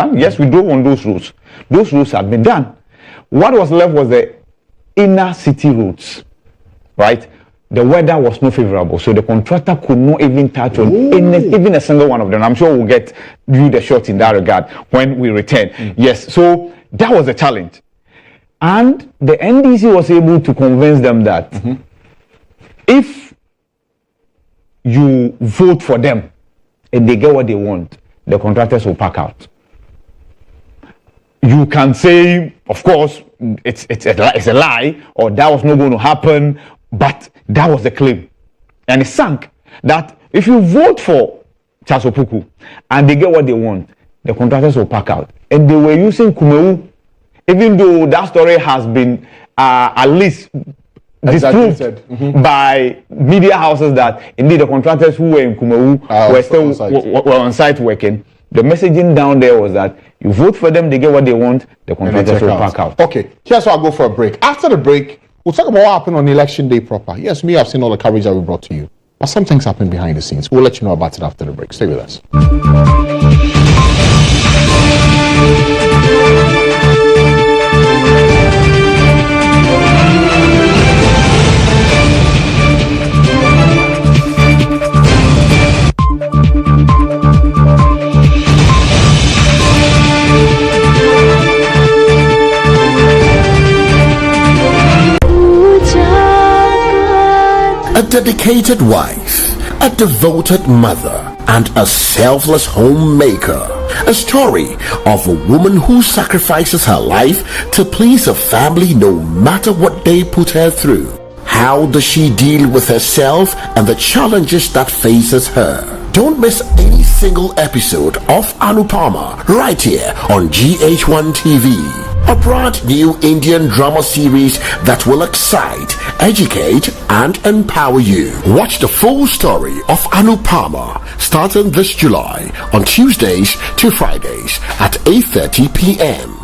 understand? Yes, we drove on those roads. Those roads had been done. What was left was the inner city roads, right? The weather was not favorable, so the contractor could not even touch on even a single one of them. I'm sure we'll get you the shot in that regard when we return. Yes, so that was a challenge. And the NDC was able to convince them that if you vote for them and they get what they want, the contractors will pack out. You can say, of course, it's a lie, or that was not going to happen, but that was the claim. And it sank that if you vote for Charles Opoku and they get what they want, the contractors will pack out. And they were using Kumewu, even though that story has been at least disproved by media houses that indeed the contractors who were in Kumewu were still were on site working. The messaging down there was that you vote for them, they get what they want, the contractors will pack out. Okay, here's why I'll go for a break. After the break, we'll talk about what happened on election day proper. Yes, me, I've seen all the coverage that we brought to you. But some things happen behind the scenes. We'll let you know about it after the break. Stay with us. A dedicated wife, a devoted mother, and a selfless homemaker. A story of a woman who sacrifices her life to please her family no matter what they put her through. How does she deal with herself and the challenges that faces her? Don't miss any single episode of Anupama right here on GH1 TV. A brand new Indian drama series that will excite, educate, and empower you. Watch the full story of Anupama starting this July on Tuesdays to Fridays at 8:30 p.m.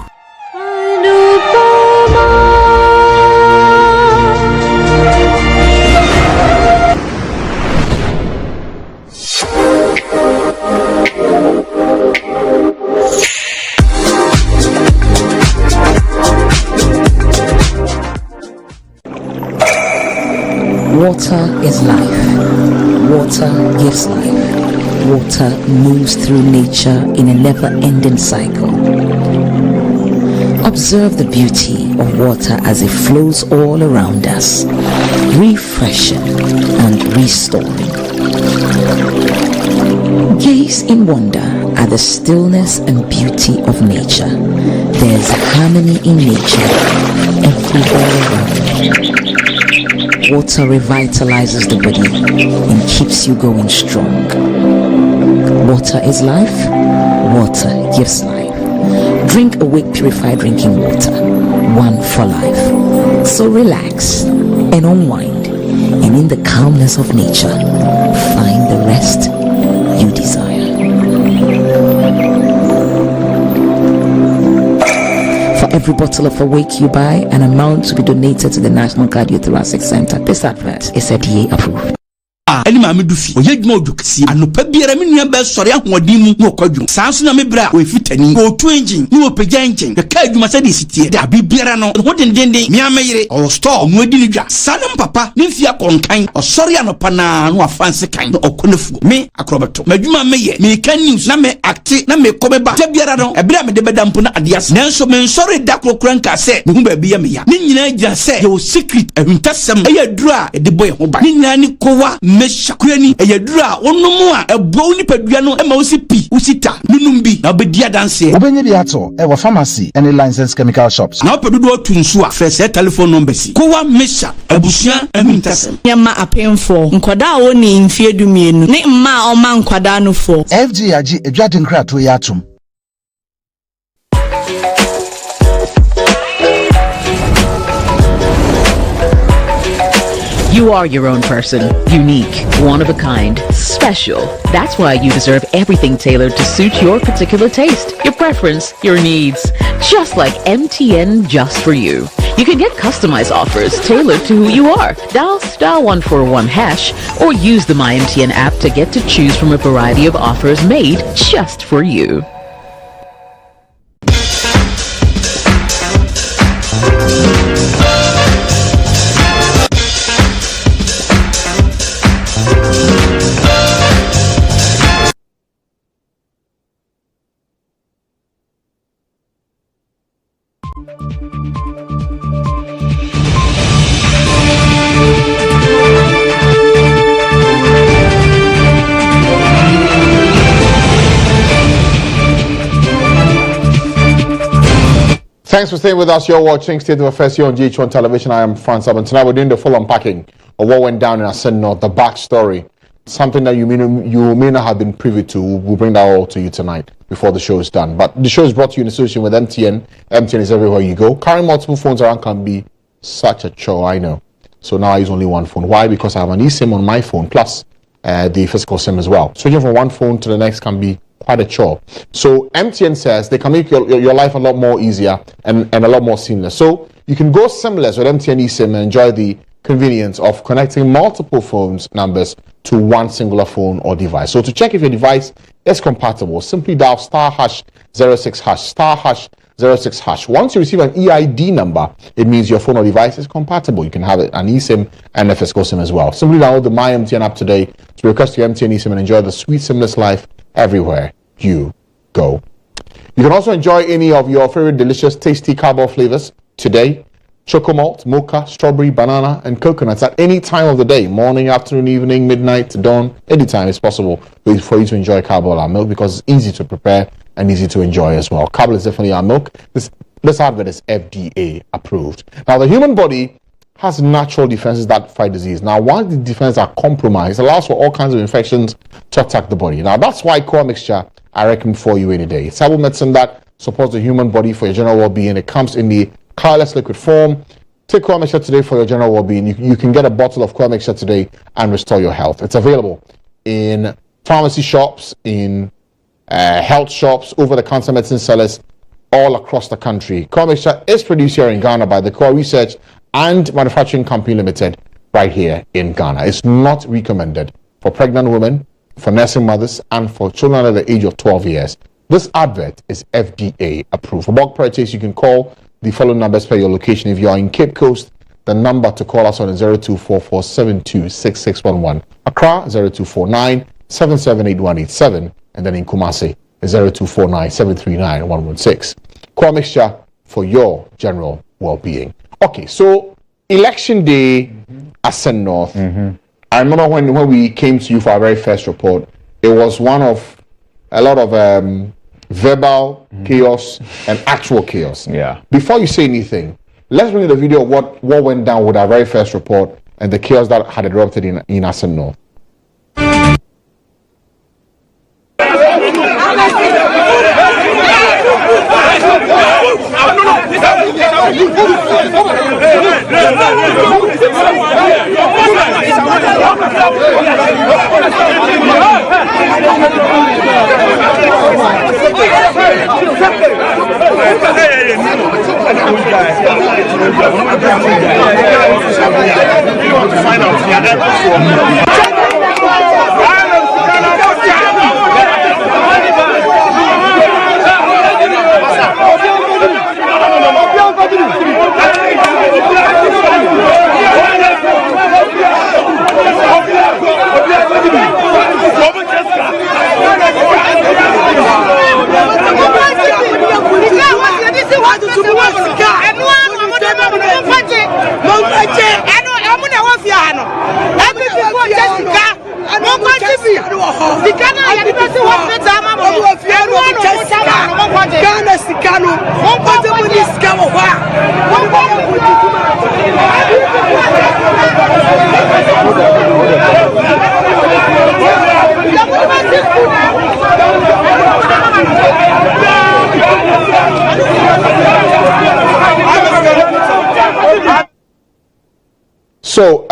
Water is life. Water gives life. Water moves through nature in a never-ending cycle. Observe the beauty of water as it flows all around us, refreshing and restoring. Gaze in wonder at the stillness and beauty of nature. There's harmony in nature everywhere around. Water revitalizes the body and keeps you going strong. Water is life. Water gives life. Drink Awake Purified Drinking Water. One for life. So relax and unwind, and in the calmness of nature, find the rest you desire. For every bottle of Awake you buy, an amount to be donated to the National Cardiothoracic Center. This advert is FDA approved. Ani ma medufi oye dwuma odukisi anopa biara me nua ba sori ahoɔden mu no kwadwum sanso na me bra o fitani o to engine ni o pagya engine de ka adwuma sɛ de sitie da bi biara no ho dendenden me ameyire o store no adi ni dwa sanam papa ne fia konkan o sori anopa na no afanse kan no okonefu me akrobeto madwuma meye me kan news na me acte na me kɔbɛba da biara no ebira me de bedampo na adeas nanso me nsori da krokran ka sɛ me hu ba bi ya me ya ne nyina gya sɛ yo secret ahuntasɛm ɛyɛ duru a de boy ho ba ne nyina ni kowa me shakuani eyadura onomu a ebo nipadua no ema osi pi usita nunum bi na obedia danse obenye bi ato ewo pharmacy and licensed chemical shops na opedudo otunsu a fresh telephone number si kowa mesha abusua amintasem yama apemfo nkoda a woni mfie dumienu ne mma oma nkoda no fo FG agi edwade nkrato ya atom. You are your own person, unique, one of a kind, special. That's why you deserve everything tailored to suit your particular taste, your preference, your needs. Just like MTN Just For You. You can get customized offers tailored to who you are. Dial *141# or use the MyMTN app to get to choose from a variety of offers made just for you. Thanks for staying with us. You're watching State of Affairs here on GH1 Television. I am Francis, and tonight we're doing the full unpacking of what went down in Ascent North, the backstory, something that you may not have been privy to. We'll bring that all to you tonight before the show is done. But the show is brought to you in association with MTN. MTN is everywhere you go. Carrying multiple phones around can be such a chore, I know. So now I use only one phone. Why? Because I have an eSIM on my phone, plus the physical SIM as well. Switching from one phone to the next can be quite a chore. So MTN says they can make your life a lot more easier and a lot more seamless. So you can go seamless with MTN eSIM and enjoy the convenience of connecting multiple phones numbers to one singular phone or device. So to check if your device is compatible, simply dial *#06#*#06#. Once you receive an EID number, it means your phone or device is compatible. You can have an eSIM and a physical SIM as well. Simply download the My MTN app today to request your MTN eSIM and enjoy the sweet seamless life everywhere you go. You can also enjoy any of your favorite delicious tasty carbon flavors today. Choco malt, mocha, strawberry, banana, and coconuts at any time of the day. Morning, afternoon, evening, midnight, dawn. Anytime it's possible for you to enjoy carbon our milk because it's easy to prepare and easy to enjoy as well. Carbon is definitely our milk. This advert is FDA approved. Now, the human body has natural defenses that fight disease. Now, once the defenses are compromised, it allows for all kinds of infections to attack the body. Now, that's why core mixture I recommend for you any day. It's herbal medicine that supports the human body for your general well-being. It comes in the colorless liquid form. Take core mixture today for your general well-being. You can get a bottle of core mixture today and restore your health. It's available in pharmacy shops, in health shops, over-the-counter medicine sellers all across the country. Core mixture is produced here in Ghana by the Core Research and Manufacturing Company Limited right here in Ghana. It's not recommended for pregnant women, for nursing mothers, and for children under the age of 12 years. This advert is FDA approved. For bulk purchase, you can call the following numbers per your location. If you are in Cape Coast, the number to call us on is 0244726611. Accra, 0249778187. And then in Kumasi, 0249739116. Core mixture for your general well-being. Okay, so election day, Ascent North. I remember when we came to you for our very first report, it was one of a lot of verbal chaos and actual chaos. Yeah. Before you say anything, let's bring you the video of what went down with our very first report and the chaos that had erupted in Ascent North. So,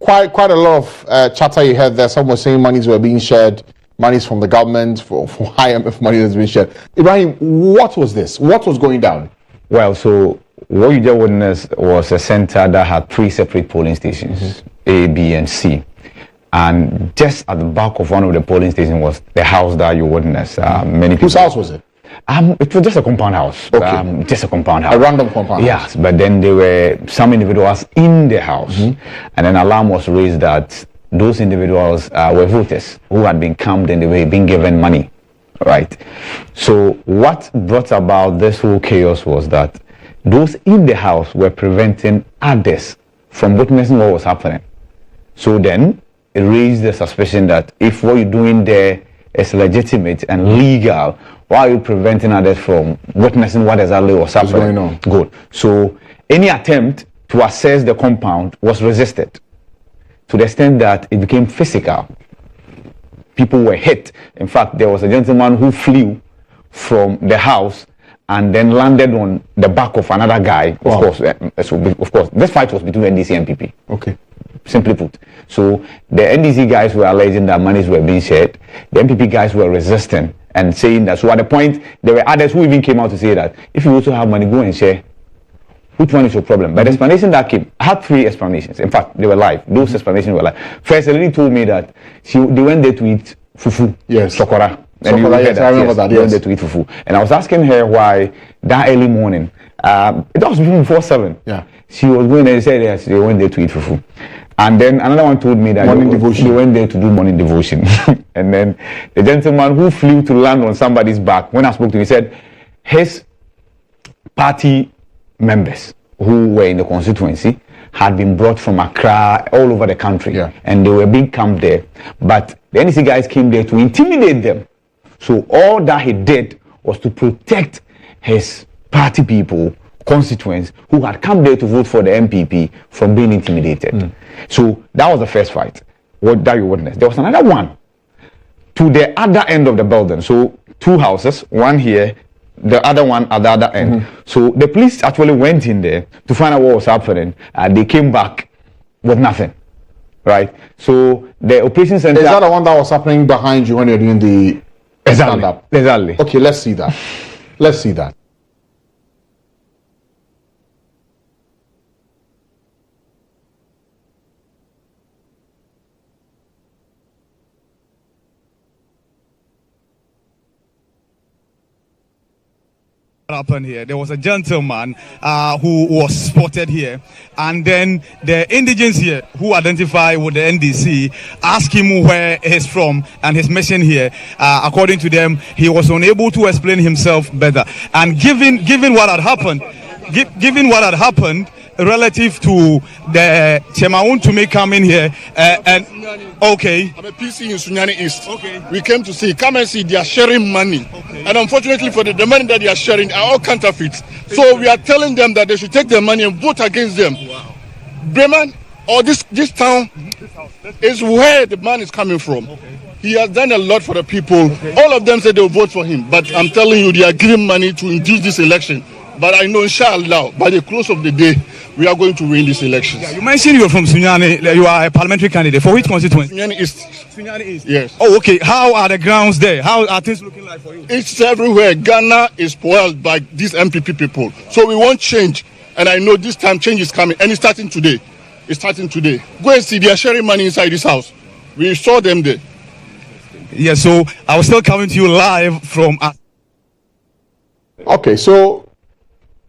quite a lot of chatter you heard there. Some were saying monies were being shared, monies from the government, for IMF money that's being shared. Ibrahim, what was this? What was going down? Well, so what you just witnessed was a center that had 3 separate polling stations, A, B, and C. And just at the back of one of the polling stations was the house that you witnessed. Many people. Whose house was it? It was just a compound house. Okay. Just a compound house. A random compound house. Yes, but then there were some individuals in the house. And an alarm was raised that those individuals were voters who had been camped and they were being given money. Right. So what brought about this whole chaos was that those in the house were preventing others from witnessing what was happening. So then it raised the suspicion that if what you're doing there is legitimate and legal, why are you preventing others from witnessing what exactly was happening? What's going on? Good. So any attempt to access the compound was resisted to the extent that it became physical. People were hit. In fact, there was a gentleman who flew from the house and then landed on the back of another guy. Wow. Of course, this fight was between NDC and PP. Okay. Simply put. So the NDC guys were alleging that monies were being shared. The MPP guys were resisting and saying that. So at the point, there were others who even came out to say that if you also have money, go and share. Which one is your problem? But the explanation that came, I had 3 explanations. In fact, they were live. Those explanations were live. First, a lady told me that they went there to eat fufu. Yes. Sokora. And you heard that. I remember that. They went there to eat fufu. And I was asking her why that early morning, it was before 7. Yeah. She was going there and said yes, they went there to eat fufu. And then another one told me that they went there to do morning devotion. And then the gentleman who flew to land on somebody's back, when I spoke to him, he said his party members who were in the constituency had been brought from Accra all over the country, and they were being camped there. But the NDC guys came there to intimidate them. So all that he did was to protect his party people, constituents who had come there to vote for the MPP from being intimidated. So that was the first fight that you witnessed. There was another one to the other end of the building. So 2 houses, one here, the other one at the other end. So the police actually went in there to find out what was happening, and they came back with nothing. Right? So the operation center. Is that the one that was happening behind you when you're doing the stand-up? Exactly. Okay, let's see that. Let's see that. Happened here. There was a gentleman who was spotted here, and then the indigents here who identify with the NDC asked him where he's from and his mission here. According to them, he was unable to explain himself better. And given what had happened, relative to the Chemaun to me coming here and okay. I'm a PC in Sunyani East. Okay. We came to see, come and see, they are sharing money. Okay. And unfortunately for the money that they are sharing are all counterfeits. So we are telling them that they should take their money and vote against them. Wow. Bremen or this town is where the man is coming from. Okay. He has done a lot for the people. Okay. All of them said they will vote for him. But I'm telling you, they are giving money to induce this election. But I know, inshallah, by the close of the day, we are going to win this election. Yeah, you mentioned you're from Sunyani. You are a parliamentary candidate. For which constituency? Sunyani East. Sunyani East? Yes. Oh, okay. How are the grounds there? How are things looking like for you? It's everywhere. Ghana is spoiled by these MPP people. So we want change. And I know this time change is coming. And it's starting today. It's starting today. Go and see. They are sharing money inside this house. We saw them there. Yeah, so I was still coming to you live from... Okay, so...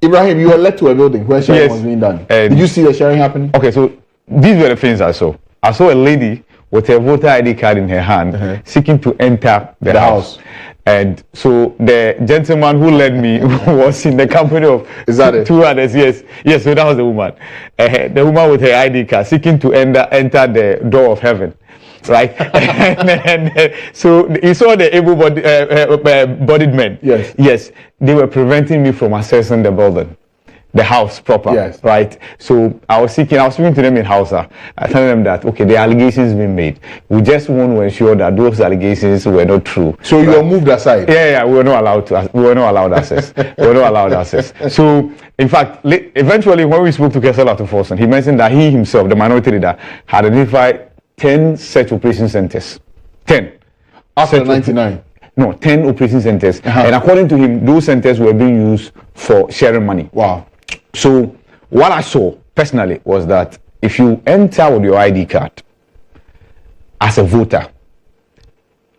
Ibrahim, you were led to a building where sharing was being done. Did you see the sharing happening? Okay, so these were the things I saw. I saw a lady with a voter ID card in her hand seeking to enter the house. And so the gentleman who led me was in the company of two others. Yes, so that was the woman. The woman with her ID card seeking to enter the door of heaven. Right, and so you saw the able-bodied men. Yes, they were preventing me from accessing the building, the house proper. Yes, right. So I was speaking to them in Hausa. I telling them that okay, the allegations been made. We just want to ensure that those allegations were not true. So you were moved aside. Yeah, we were not allowed to. We were not allowed access. We were not allowed access. So in fact, eventually when we spoke to Kesela Tuforson, he mentioned that he himself, the minority leader, had identified 10 such operation centers. 10. After 99? No, 10 operation centers. And according to him, those centers were being used for sharing money. Wow. So what I saw personally was that if you enter with your ID card as a voter,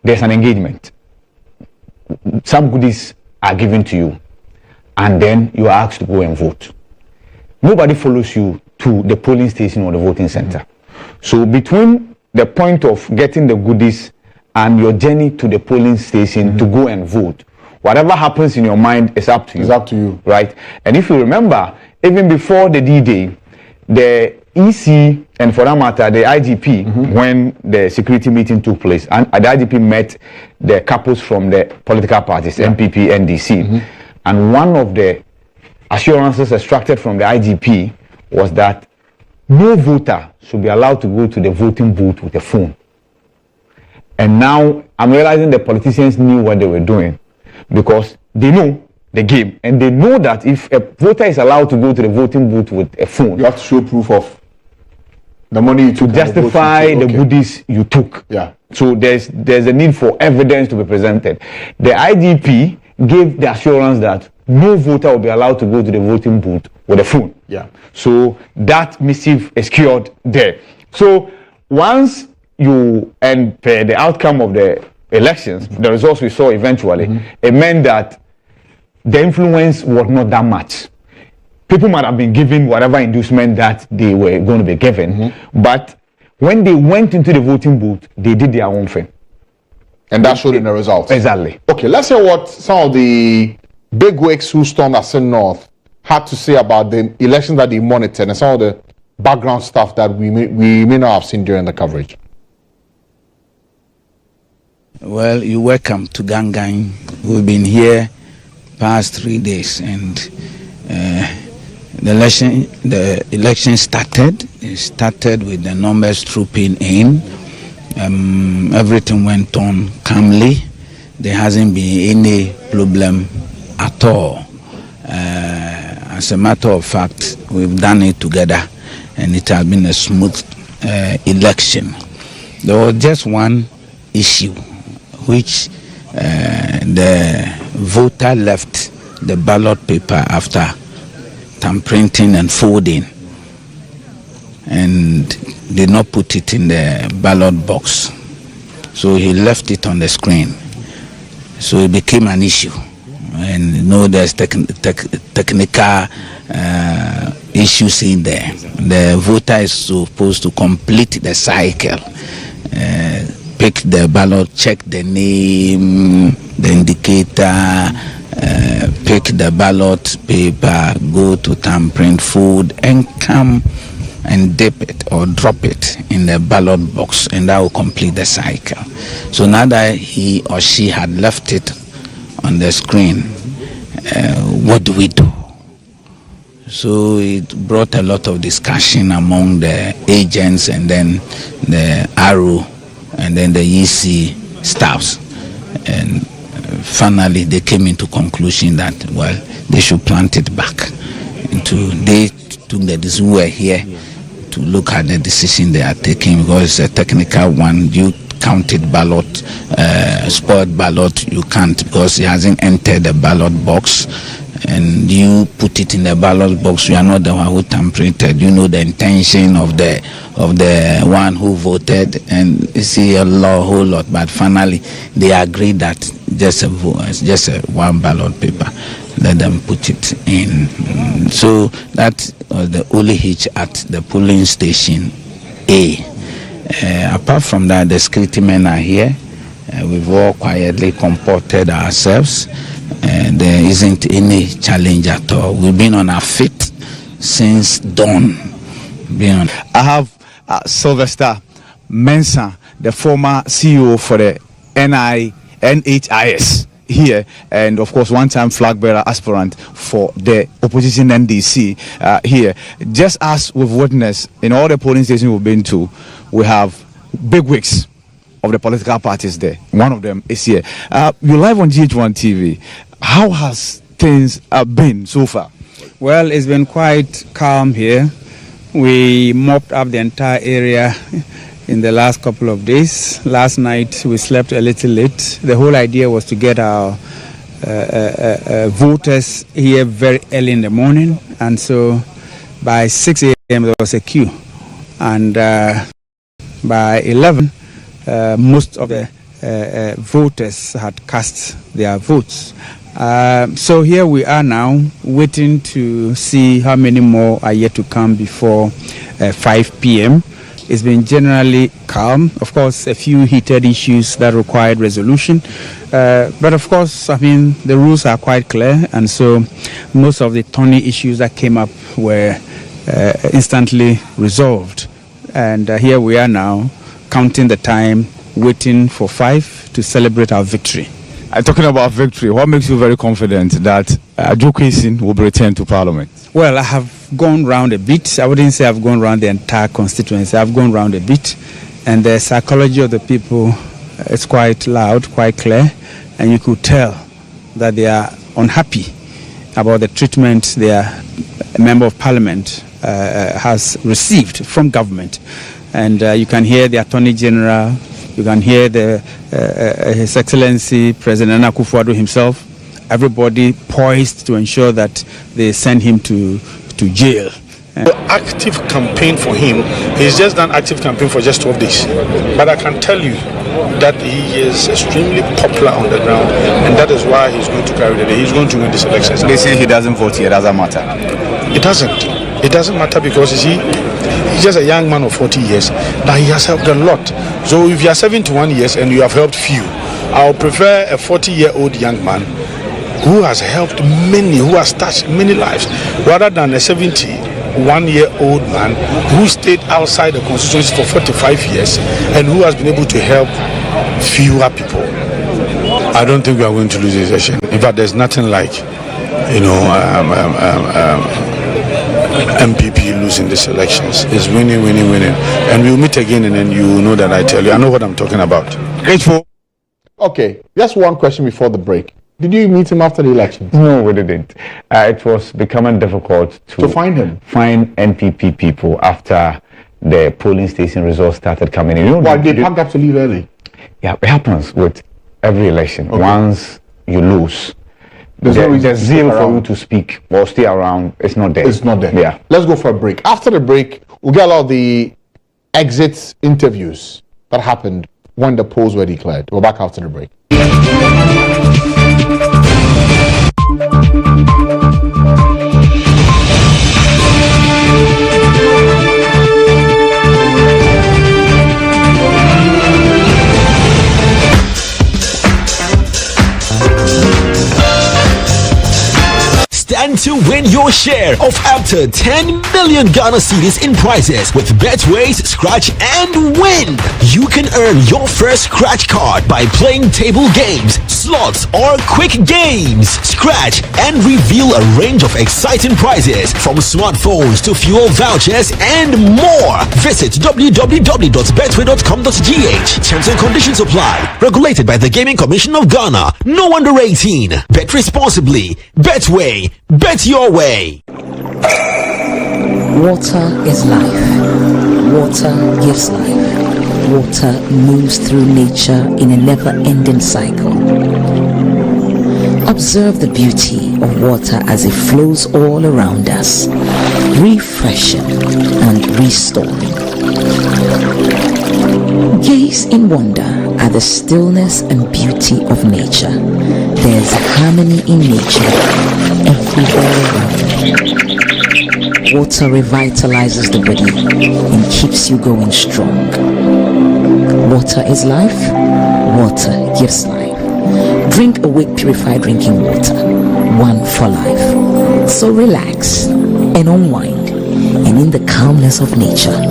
there's an engagement. Some goodies are given to you, and then you are asked to go and vote. Nobody follows you to the polling station or the voting center. So between the point of getting the goodies and your journey to the polling station to go and vote whatever happens in your mind is up to you. It's up to you. Right? And if you remember, even before the D-Day, the EC, and for that matter, the IGP, when the security meeting took place, and the IGP met the couples from the political parties, MPP, NDC, and one of the assurances extracted from the IGP was that no voter should be allowed to go to the voting booth with a phone. And now I'm realizing the politicians knew what they were doing, because they know the game, and they know that if a voter is allowed to go to the voting booth with a phone, you have to show proof of the money you took to justify the goodies you took. Yeah. So there's a need for evidence to be presented. The IGP gave the assurance that no voter will be allowed to go to the voting booth with a phone. Yeah. So that missive is cured there. So once you and the outcome of the elections, the results we saw eventually, it meant that the influence was not that much. People might have been given whatever inducement that they were going to be given, but when they went into the voting booth, they did their own thing. And that showed in the results. Exactly. Okay, let's hear what some of the big wigs who stormed Assin North had to say about the elections that they monitored and some of the background stuff that we may not have seen during the coverage. Well, you're welcome to Gangang. We've been here past 3 days, and the election started. It started with the numbers trooping in. Everything went on calmly. There hasn't been any problem at all. As a matter of fact, we've done it together, and it has been a smooth election. There was just one issue, which the voter left the ballot paper after tampering and folding, and did not put it in the ballot box. So he left it on the screen. So it became an issue. And you know, there's technical issues in there. The voter is supposed to complete the cycle, pick the ballot, check the name, the indicator, pick the ballot paper, go to tampering food, and come and dip it or drop it in the ballot box, and that will complete the cycle. So now that he or she had left it on the screen, what do we do? So it brought a lot of discussion among the agents, and then the RO, and then the EC staffs, and finally they came into conclusion that, well, they should plant it back. They took the decision. We were here to look at the decision they are taking, because it's a technical one. You counted ballot, spoiled ballot, you can't, because it hasn't entered the ballot box, and you put it in the ballot box. You are not the one who tampered. You know the intention of the one who voted, and you see a whole lot. But finally, they agreed that just a one ballot paper. Let them put it in. So that was the only hitch at the polling station A. Apart from that, the security men are here. We've all quietly comported ourselves. There isn't any challenge at all. We've been on our feet since dawn. I have Sylvester Mensah, the former CEO for the NHIS here, and of course one-time flag bearer aspirant for the opposition NDC here. Just as we've witnessed in all the polling stations we've been to, we have big wigs of the political parties there. One of them is here. You're live on GH1 TV. How has things been so far? Well, it's been quite calm here. We mopped up the entire area in the last couple of days. Last night we slept a little late. The whole idea was to get our voters here very early in the morning, and so by 6 a.m. there was a queue, and by 11 most of the voters had cast their votes. So here we are now, waiting to see how many more are yet to come before 5 p.m. it's been generally calm. Of course, a few heated issues that required resolution. But of course, I mean, the rules are quite clear. And so most of the thorny issues that came up were instantly resolved. And here we are now, counting the time, waiting for 5 to celebrate our victory. Talking about victory, what makes you very confident that Adjo Kwesi will return to Parliament? Well, I have gone round a bit. I wouldn't say I've gone round the entire constituency. I've gone round a bit. And the psychology of the people is quite loud, quite clear. And you could tell that they are unhappy about the treatment their member of Parliament has received from government. And you can hear the Attorney General, you can hear His Excellency President Nana Akufo-Addo himself, everybody poised to ensure that they send him to jail. The active campaign for him, he's just done active campaign for just 12 days. But I can tell you that he is extremely popular on the ground, and that is why he's going to carry the day. He's going to win this election. They say he doesn't vote here, doesn't matter. It doesn't. It doesn't matter because you see, he's just a young man of 40 years, but he has helped a lot. So if you are 71 years and you have helped few, I would prefer a 40-year-old young man who has helped many, who has touched many lives, rather than a 71-year-old man who stayed outside the constituency for 45 years and who has been able to help fewer people. I don't think we are going to lose this election. In fact, there's nothing like, MPP losing these elections. It's winning. And we'll meet again, and then you know that I know what I'm talking about. Grateful. Okay, just one question before the break. Did you meet him after the election? No, we didn't. It was becoming difficult to find him. Find NPP people after the polling station results started coming in. Why they packed up to leave early? Yeah, it happens with every election. Okay. Once you lose, there's zeal for you to speak or stay around. It's not there. It's not there. Yeah. Let's go for a break. After the break, we'll get a lot of the exit interviews that happened when the polls were declared. We're back after the break. Stand to win your share of up to 10 million Ghana cedis in prizes with Betway's Scratch and Win. You can earn your first scratch card by playing table games, slots, or quick games. Scratch and reveal a range of exciting prizes from smartphones to fuel vouchers and more. Visit www.betway.com.gh. Terms and conditions apply. Regulated by the Gaming Commission of Ghana. No under 18. Bet responsibly. Betway. Bet your way. Water is life. Water gives life. Water moves through nature in a never-ending cycle. Observe the beauty of water as it flows all around us, refreshing and restoring. Gaze in wonder at the stillness and beauty of nature. There's harmony in nature everywhere around. Water revitalizes the body and keeps you going strong. Water is life. Water gives life. Drink Awake Purified Drinking Water. One for life. So relax and unwind, and in the calmness of nature,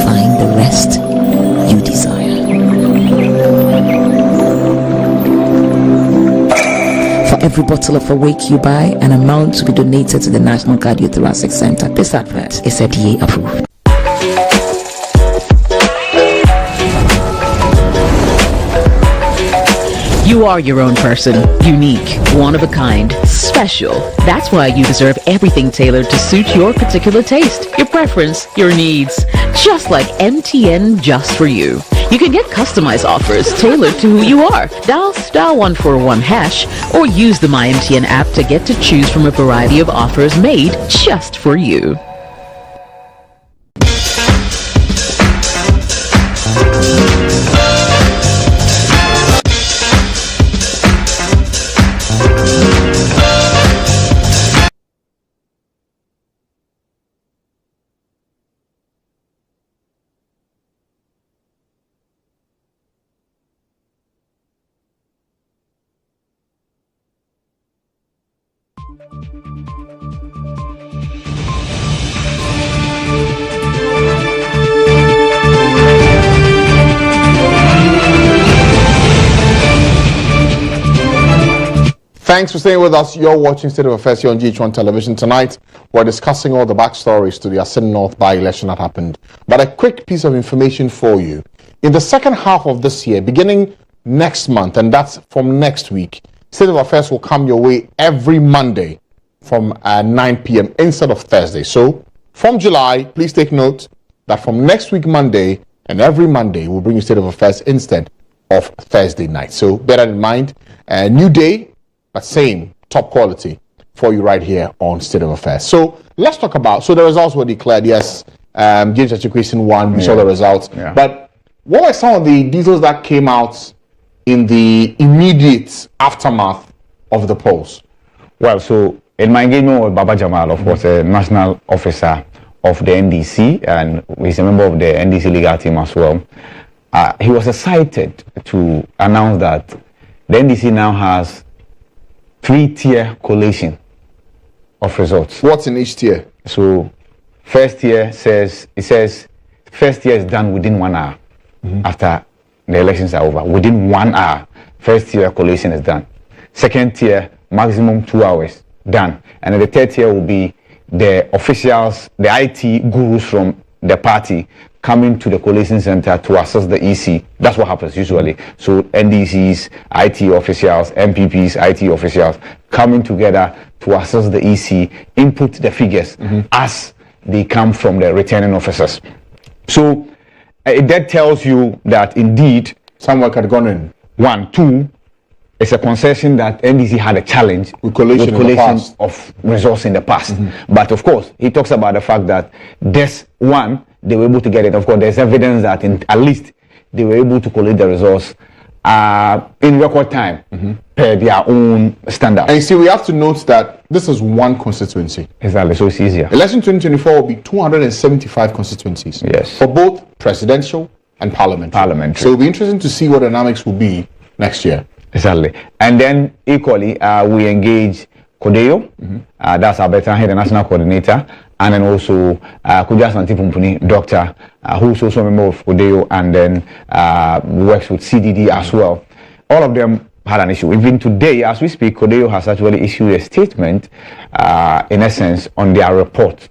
find the rest you desire. For every bottle of Awake you buy, an amount to be donated to the National Cardiothoracic Center. This advert is FDA approved. You are your own person, unique, one of a kind, special. That's why you deserve everything tailored to suit your particular taste, your preference, your needs. Just like MTN Just For You. You can get customized offers tailored to who you are. Dial *141# or use the MyMTN app to get to choose from a variety of offers made just for you. Thanks for staying with us. You're watching State of Affairs here on GH1 television. Tonight, we're discussing all the backstories to the Asin North by-election that happened. But a quick piece of information for you. In the second half of this year, beginning next month, and that's from next week, State of Affairs will come your way every Monday from 9 p.m. instead of Thursday. So, from July, please take note that from next week Monday and every Monday, we'll bring you State of Affairs instead of Thursday night. So, bear that in mind. A new day, but same top quality for you right here on State of Affairs. So let's talk about, so the results were declared. Yes, James Achikwesen won. We saw the results. Yeah. But what were some of the details that came out in the immediate aftermath of the polls? Well, so in my engagement with Baba Jamal, of course, a national officer of the NDC, and he's a member of the NDC legal team as well, he was excited to announce that the NDC now has 3-tier collation of results. What's in each tier? So, first tier says first tier is done within 1 hour after the elections are over. Within 1 hour, first tier collation is done. Second tier, maximum 2 hours, done. And then the third tier will be the officials, the IT gurus from the party coming to the collation center to assess the EC. That's what happens usually. So NDCs, IT officials, MPPs, IT officials coming together to assess the EC, input the figures as they come from the returning officers. So that tells you that indeed some work had gone in. 1, 2, it's a concession that NDC had a challenge with collation of results in the past. But of course, he talks about the fact that this one, they were able to get it. Of course, there's evidence that at least they were able to collate the results in record time per their own standards. And you see, we have to note that this is one constituency. Exactly, so it's easier. Election 2024 will be 275 constituencies. Yes. For both presidential and parliamentary. So it'll be interesting to see what the dynamics will be next year. Exactly. And then equally, we engage Kodeyo, that's our veteran head, the national coordinator, and then also Kuja Santipumpuni, doctor, who's also a member of Kodeyo and then works with CDD as well. All of them had an issue. Even today, as we speak, Kodeyo has actually issued a statement, in essence, on their report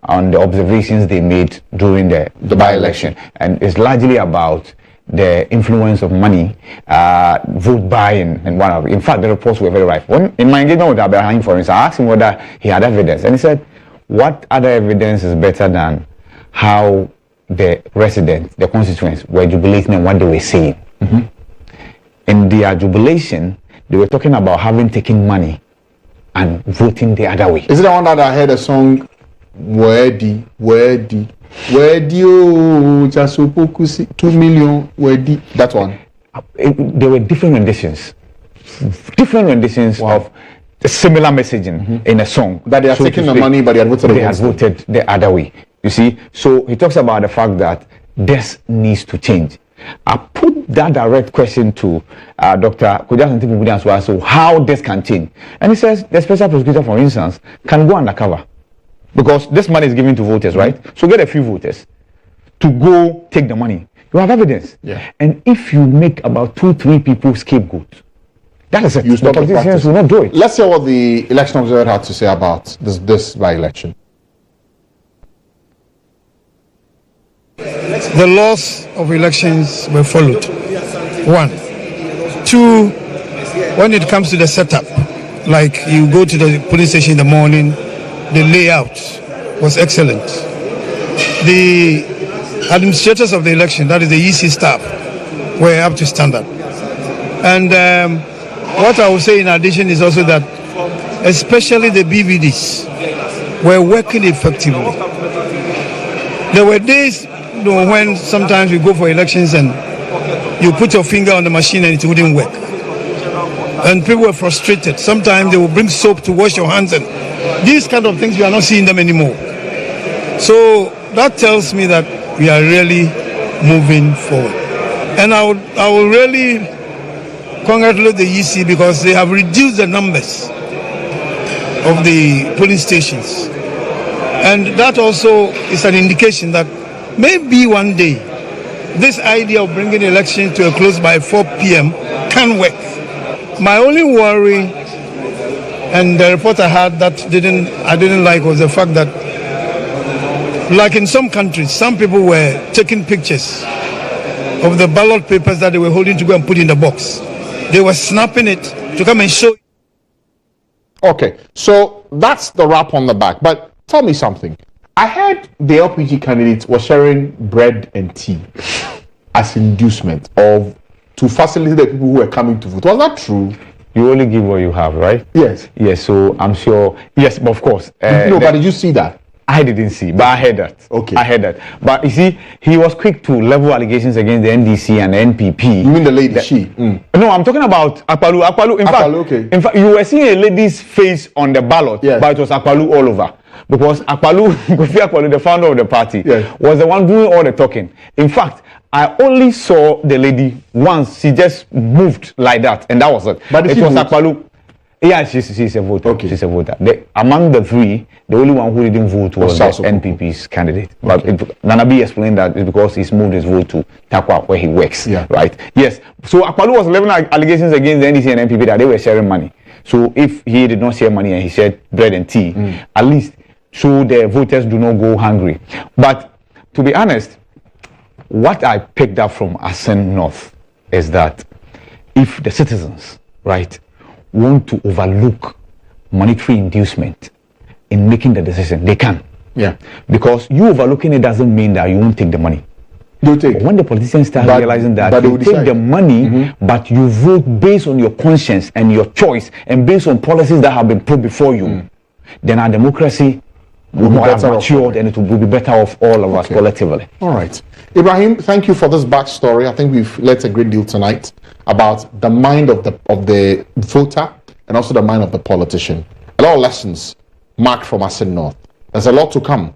on the observations they made during the by-election. And it's largely about the influence of money, vote buying, and whatever. In fact, the reports were very right. In my engagement with Abraham, for instance, I asked him whether he had evidence, and he said, what other evidence is better than how the residents, the constituents, were jubilating and what they were saying? In their jubilation, they were talking about having taken money and voting the other way. Is it the one that I heard a song, Wedi, Jasopoku 2 million, Wedi? That one? There were different renditions. Of similar messaging in a song. That they are taking the money, but they had voted the other way. You see? So he talks about the fact that this needs to change. I put that direct question to Dr. Kuja Santipumpuni as well, so how this can change. And he says the special prosecutor, for instance, can go undercover. Because this money is given to voters, right? So get a few voters to go take the money. You have evidence. Yeah. And if you make about 2-3 people scapegoat, that is it. The politicians will not do it. Let's hear what the election observer had to say about this by-election. The laws of elections were followed. 1. 2, when it comes to the setup, like you go to the police station in the morning, the layout was excellent. The administrators of the election, that is the EC staff, were up to standard. And what I would say in addition is also that especially the BVDs were working effectively. There were days when sometimes we go for elections and you put your finger on the machine and it wouldn't work. And people were frustrated. Sometimes they would bring soap to wash your hands, and these kind of things, we are not seeing them anymore. So that tells me that we are really moving forward. And I will really congratulate the EC because they have reduced the numbers of the polling stations. And that also is an indication that maybe one day this idea of bringing elections to a close by 4 p.m. can work. My only worry, and the report I had that I didn't like, was the fact that, like in some countries, some people were taking pictures of the ballot papers that they were holding to go and put in the box. They were snapping it to come and show. Okay, so that's the wrap on the back. But tell me something. I heard the LPG candidates were sharing bread and tea as inducement to facilitate the people who were coming to vote. Was that true? You only give what you have, right? Yes. Yes, so I'm sure. Yes, but of course. But did you see that? I didn't see, but I heard that. Okay. I heard that. But you see, he was quick to level allegations against the NDC and the NPP. You mean the lady, No, I'm talking about Akpalu. In fact, you were seeing a lady's face on the ballot, but it was Akpalu all over. Because Akpalu, the founder of the party, was the one doing all the talking. In fact, I only saw the lady once. She just moved like that, and that was it. But it was Akpalu. Yeah, she's a voter. Okay. She's a voter. Among the three, the only one who didn't vote was the NPP's candidate. But Nanabi explained that it's because he's moved his vote to Takwa, where he works. Yeah. Right? Yes. So Akpalu was leveling allegations against the NDC and NPP that they were sharing money. So if he did not share money and he shared bread and tea, at least so the voters do not go hungry. But to be honest, what I picked up from Asen North is that if the citizens, right, want to overlook monetary inducement in making the decision, they can. Yeah. Because you overlooking it doesn't mean that you won't take the money. You take. But when the politicians start realizing that you take the money, but you vote based on your conscience and your choice and based on policies that have been put before you, then our democracy will be have matured and it will be better off all of us collectively. All right. Ibrahim, thank you for this backstory. I think we've learned a great deal tonight about the mind of the voter and also the mind of the politician. A lot of lessons marked from Asen North. There's a lot to come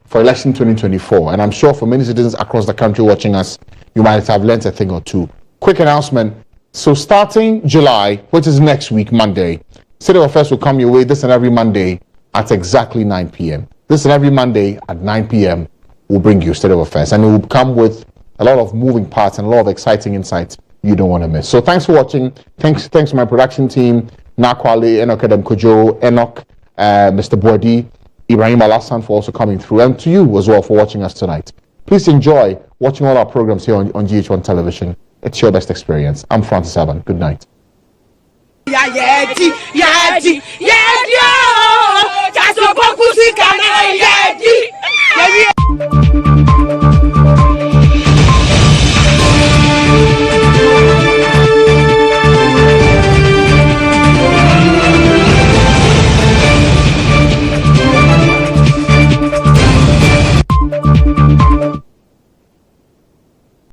for election 2024, and I'm sure for many citizens across the country watching us, you might have learned a thing or two. Quick announcement. So starting July, which is next week, Monday, StateOfAffairs will come your way this and every Monday at exactly 9 p.m. This and every Monday at 9 p.m. will bring you StateOfAffairs, and it will come with a lot of moving parts and a lot of exciting insights you don't want to miss. So thanks for watching. Thanks to my production team, Nakwale, Enoch Adam Kojo, Enoch, Mr. Boadi, Ibrahim Alassan for also coming through, and to you as well for watching us tonight. Please enjoy watching all our programs here on GH1 television. It's your best experience. I'm Francis Aban. Good night. Yadi,